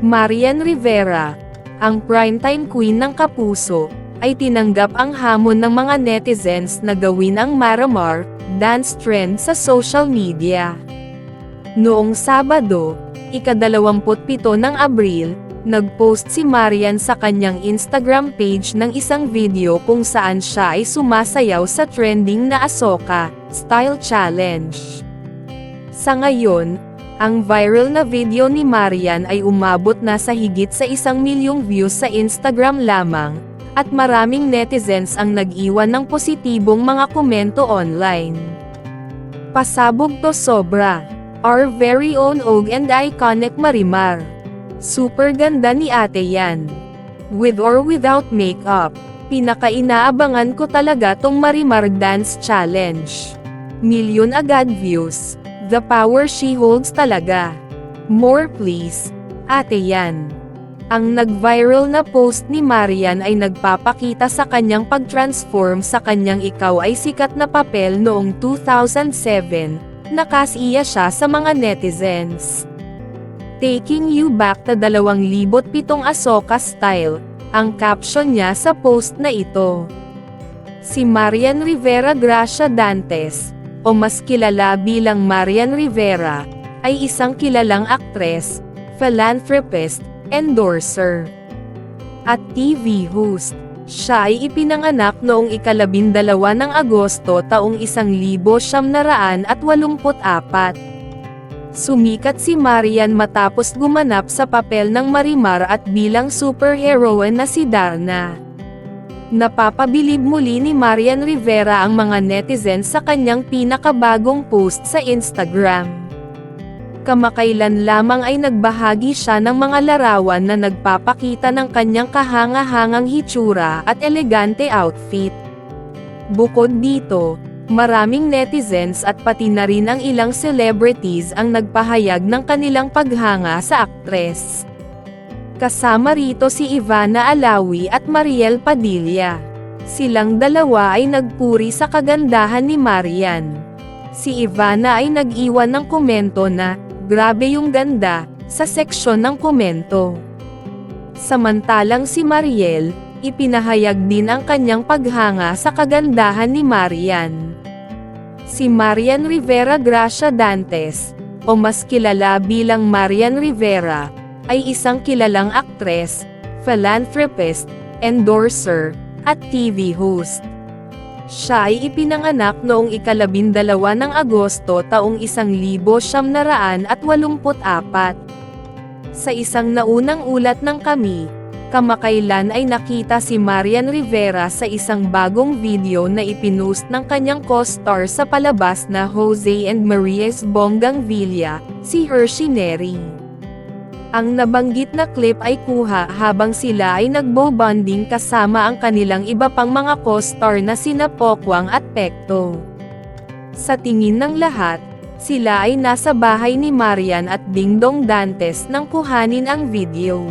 Marian Rivera, ang primetime queen ng Kapuso, ay tinanggap ang hamon ng mga netizens na gawin ang Marimar dance trend sa social media. Noong Sabado, ika-27 ng Abril, nag-post si Marian sa kanyang Instagram page ng isang video kung saan siya ay sumasayaw sa trending na Asoka Style Challenge. Sa ngayon, ang viral na video ni Marian ay umabot na sa higit sa 1 milyong views sa Instagram lamang, at maraming netizens ang nag-iwan ng positibong mga komento online. Pasabog to sobra. Our very own og and iconic Marimar. Super ganda ni ate yan. With or without makeup. Pinaka-inaabangan ko talaga tong Marimar Dance Challenge. Milyon agad views. The power she holds talaga. More please. Ate yan. Ang nag-viral na post ni Marian ay nagpapakita sa kanyang pag-transform sa kanyang Ikaw Ay Sikat na papel noong 2007, nakasiya siya sa mga netizens. Taking you back to 2007 Asoka style, ang caption niya sa post na ito. Si Marian Rivera Gracia Dantes, o mas kilala bilang Marian Rivera, ay isang kilalang aktres, philanthropist, endorser, at TV host. Siya ay ipinanganak noong ika-12 ng Agosto taong 1984. Sumikat si Marian matapos gumanap sa papel ng Marimar at bilang superheroine na si Darna. Napapabilib muli ni Marian Rivera ang mga netizens sa kanyang pinakabagong post sa Instagram. Kamakailan lamang ay nagbahagi siya ng mga larawan na nagpapakita ng kanyang kahanga-hangang hitsura at elegante outfit. Bukod dito, maraming netizens at pati na rin ang ilang celebrities ang nagpahayag ng kanilang paghanga sa aktres. Kasama rito si Ivana Alawi at Mariel Padilla. Silang dalawa ay nagpuri sa kagandahan ni Marian. Si Ivana ay nag-iwan ng komento na, "Grabe yung ganda," sa seksyon ng komento. Samantalang si Mariel, ipinahayag din ang kanyang paghanga sa kagandahan ni Marian. Si Marian Rivera Gracia Dantes, o mas kilala bilang Marian Rivera, ay isang kilalang aktres, philanthropist, endorser, at TV host. Siya ay ipinanganak noong ika-12 ng Agosto taong 1984. Sa isang naunang ulat ng Kami, kamakailan ay nakita si Marian Rivera sa isang bagong video na ipinost ng kanyang co-star sa palabas na Jose and Maria's Bonggang Villa, si Hershey Neri. Ang nabanggit na clip ay kuha habang sila ay nagbo-bonding kasama ang kanilang iba pang mga co-star na sina Pokwang at Pekto. Sa tingin ng lahat, sila ay nasa bahay ni Marian at Dingdong Dantes nang kuhanin ang video.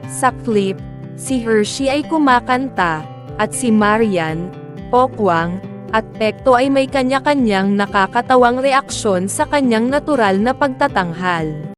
Sa clip, si Hershey ay kumakanta, at si Marian, Pokwang, at Pekto ay may kanya-kanyang nakakatawang reaksyon sa kanyang natural na pagtatanghal.